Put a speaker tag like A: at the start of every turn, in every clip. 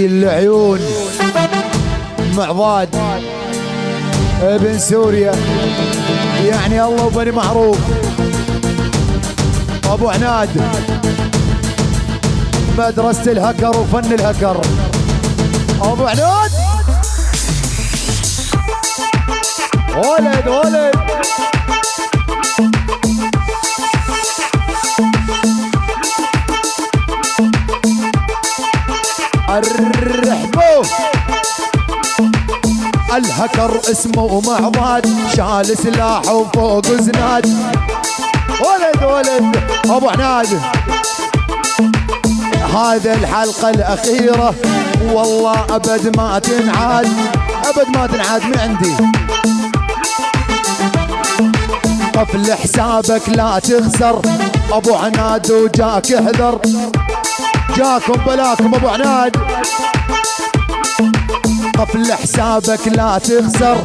A: شيل العيون معضاد ابن سوريا، يعني الله وبني معروف. ابو عناد مدرسة الهكر وفن الهكر. ابو عناد ولد ولد الرحبو. الهكر اسمه معضاد، شال سلاحه فوق زناد. ولد ولد ابو عناد. هذا الحلقة الأخيرة والله أبد ما تنعاد، أبد ما تنعاد من عندي. قفل حسابك لا تخسر أبو عناد وجاك احذر، جاكم بلاكم أبو عناد. قفل حسابك لا تخسر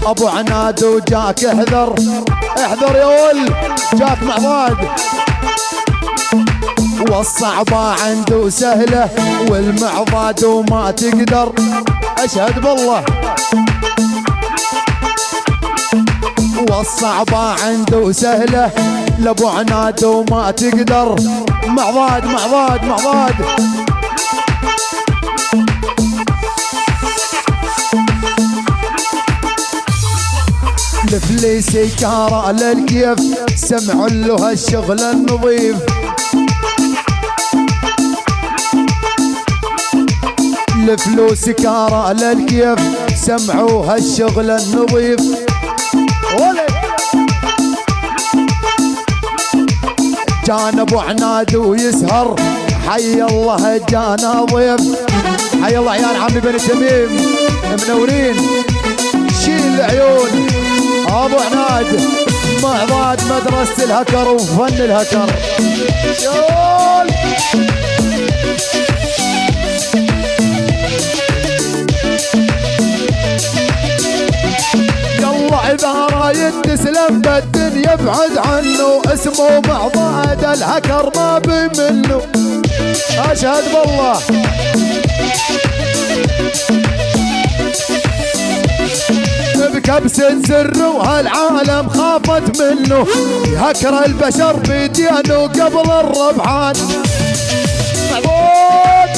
A: أبو عناد وجاك احذر، احذر يا ول جاك معضاد. والصعبة عنده سهلة والمعضاد وما تقدر، أشهد بالله. والصعبة عنده سهلة لابو عناد وما تقدر. معضاد معضاد معضاد. الفليسي كارا للكيف، سمعوا له هالشغل النظيف. الفلوس كارا للكيف، سمعوا هالشغل النظيف. ولد كان ابو عناد ويسهر، حي الله جانا ضيف. حي الله عيال عمي بن تميم منورين. شيل العيون ابو عناد معضاد مدرسة الهكر وفن الهكر. شول يلا اذا رايد تسلم بالدنيا ابعد عنه، اسمه معضاد الهكر ما بمنه، اشهد بالله. بكبسة زر وهالعالم خافت منه، يهكر البشر بيدينه قبل الربحان. معضاد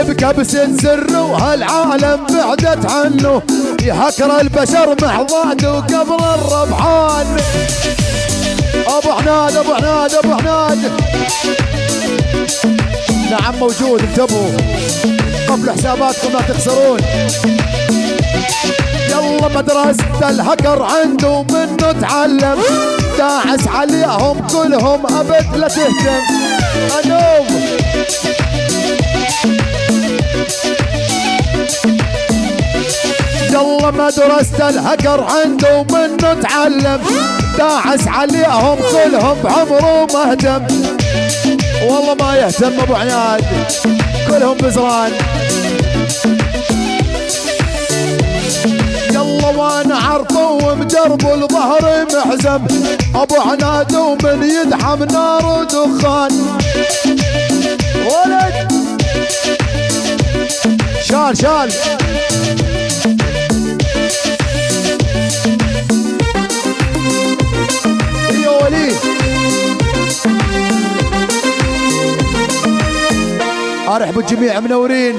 A: بكبسة زر وهالعالم بعدت عنه، يهكر البشر معضاد وقبل الربحان. ابو عناد ابو عناد ابو عناد. نعم موجود، انتبهوا قبل حساباتكم لا تخسرون. يلا مدرسة الهكر عنده منه تعلم، داعس عليهم كلهم ابد لا تهتم. انوم يلا مدرسة الهكر عنده منه تعلم، داعس عليهم كلهم بعمره مهتم. والله ما يهتم ابو عناد، كلهم بزران. يلا وانا عرفه ومجرب الظهر محزم، ابو عناد ومن يدحم نار ودخان. ولد شال شال يا وليد. ارحبوا الجميع منورين.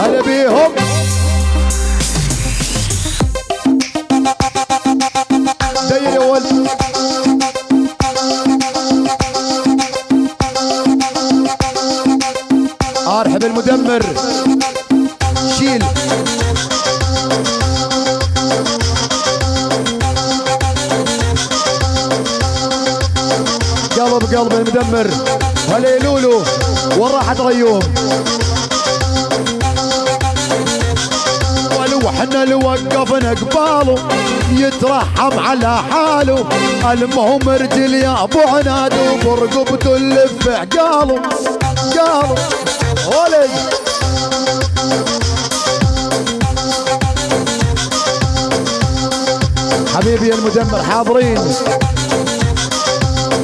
A: هلا بيهم. داير يا ولد. ارحب المدمر. شيل قلب قلب المدمر. هلا لولو وين راحت ريوم؟ ولو واحنا اللي وقفنا قباله يترحم على حاله. المهم رجل يا ابو عناد وبرقبته اللي في عقاله قاله ولد. حبيبي يا المدمر حاضرين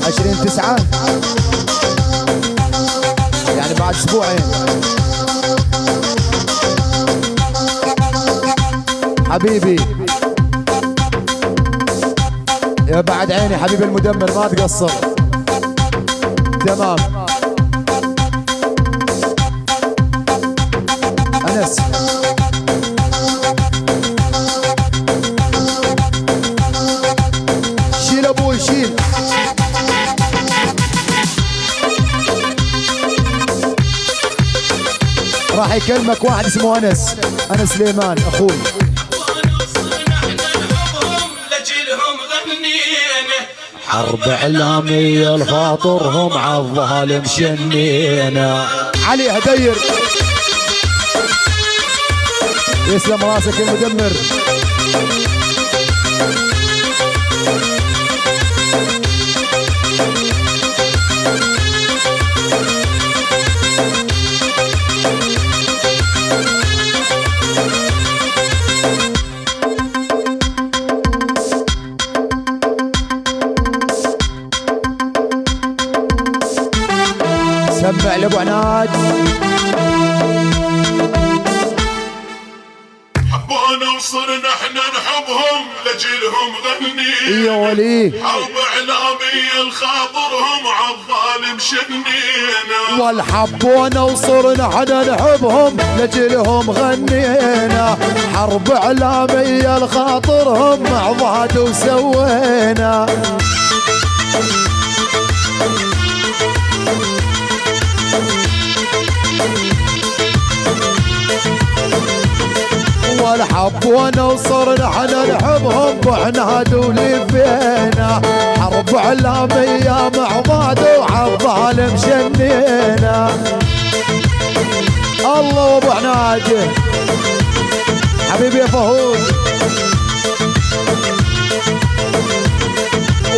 A: 20/9 يعني بعد اسبوعين. حبيبي يا بعد عيني حبيبي المدمر ما تقصر. تمام انس شيل ابوي شيل. راح يكلمك واحد اسمه انس سليمان اخوي. حرب اعلاميه لخاطرهم عالظالم شنينا. علي هدير يسلم راسك المدمر. سمع لابو عناد.
B: حبونا وصرنا احنا نحبهم لجيلهم غني
A: يا ولي.
B: حرب اعلاميه لخاطرهم عالظالم شنينا.
A: والحبونا وصرنا احنا نحبهم لجيلهم غنينا. حرب اعلاميه لخاطرهم مع ضاد وسوينا. والحب وانا وصرنا احنا نحبهم وعناد ولفينا. حرب اعلاميه مع ضاد وعالظالم شنينا. الله ابو عناد حبيبي يا فهود.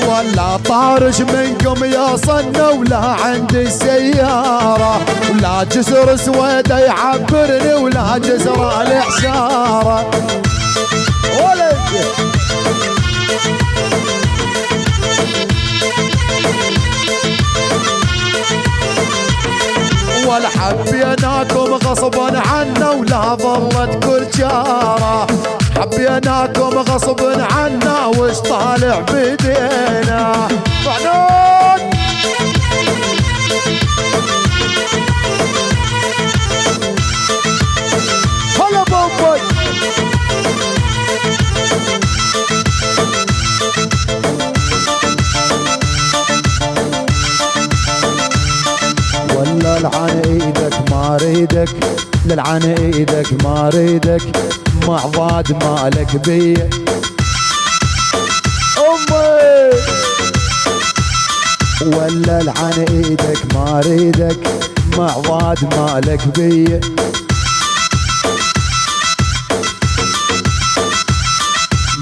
A: ولا طارش منكم يا صنا ولا عندي السيارة ولا جسر سويدة يعبرني ولا جسر الإعشارة ولد. ولا حبيناكم غصبا عنا ولا ظلت كل شارة. حبيناكم غصبا عنا وش طالع بدينا. فعنون هلا بابا. ولا لعن ايدك ما اريدك للعن ايدك ما اريدك مع ضاد مالك بيا امي. ولا لعن ايدك ما اريدك مع ضاد مالك بيا.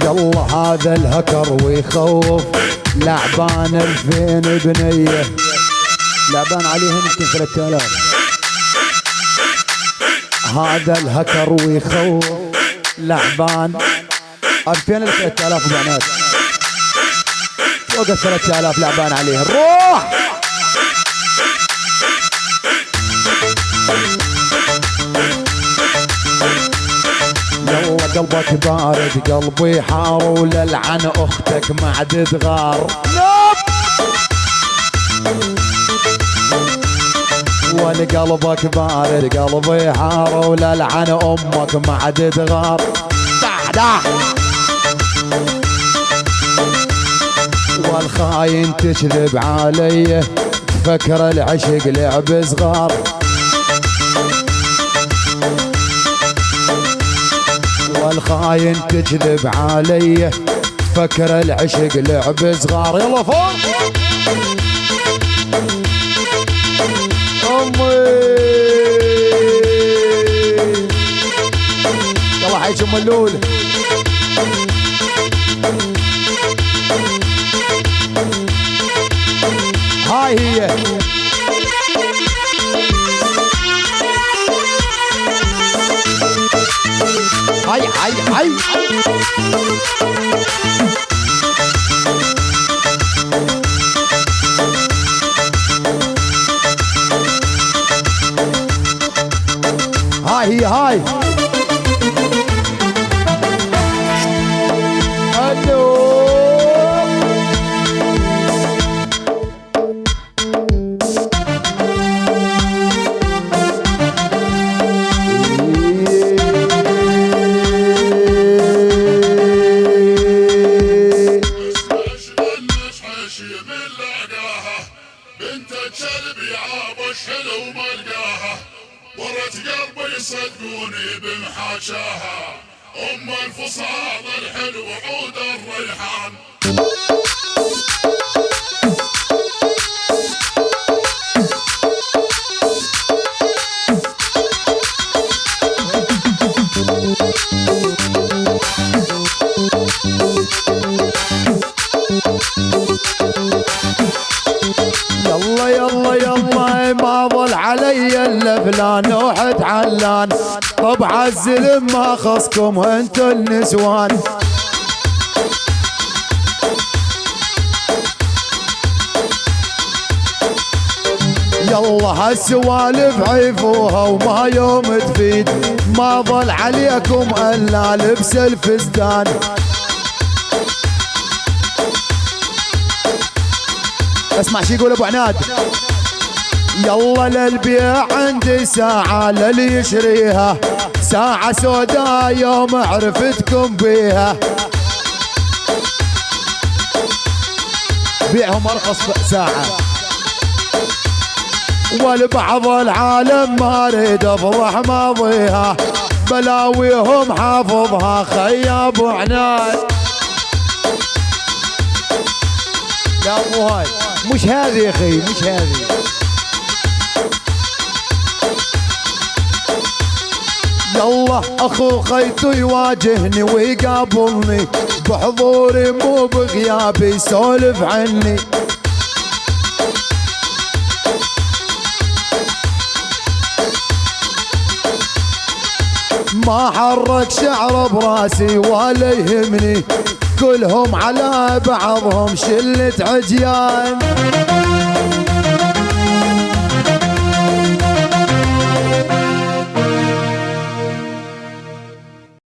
A: يلا هذا الهكر ويخوف لعبان 2000 بنيه. لعبان عليهم يمكن 3000. هذا الهكر ويخوف لعبان 2000 ل 3000 بنات فوق 3000 لعبان عليه. روح يلا قلبك بارد قلبي حار وللعن اختك ما عاد تغار. ولقلبك بارد قلبي حار وللعن امك ما عاد تغار. دح والخاين تكذب علي تفكر العشق لعب صغار. والخاين تكذب علي تفكر العشق لعب صغار. يلا فوق امي. يلا تحية ام اللول. هاي هي هاي هاي هاي هاي هي هاي الو
B: بنت الكلب يعاب الحلو ملقاها ورت قلبي يصدقوني بمحاشاها ام الفصاض الحلو عود الريحان.
A: يلا يلا يلا ما ظل علي الا فلان وحد علان طبع الزلم ما خصكم انتو النسوان. يلا هالسوالف عيفوها وما يوم تفيد ما ظل عليكم الا لبس الفستان. اسمع شي يقول ابو عناد. يلا للبيع عندي ساعة للي يشريها ساعة سوداء يوم عرفتكم بيها بيعهم ارخص ساعة والبعض العالم ما اريد افضح ماضيها بلاويهم حافظها خي ابو عناد. لا مو هاي مش هذه يا اخي مش هذه. يلا اخو خيتو يواجهني ويقابلني بحضوري مو بغيابي يسولف عني. ما حرك شعر براسي ولا يهمني كلهم على بعضهم شلة عجيان.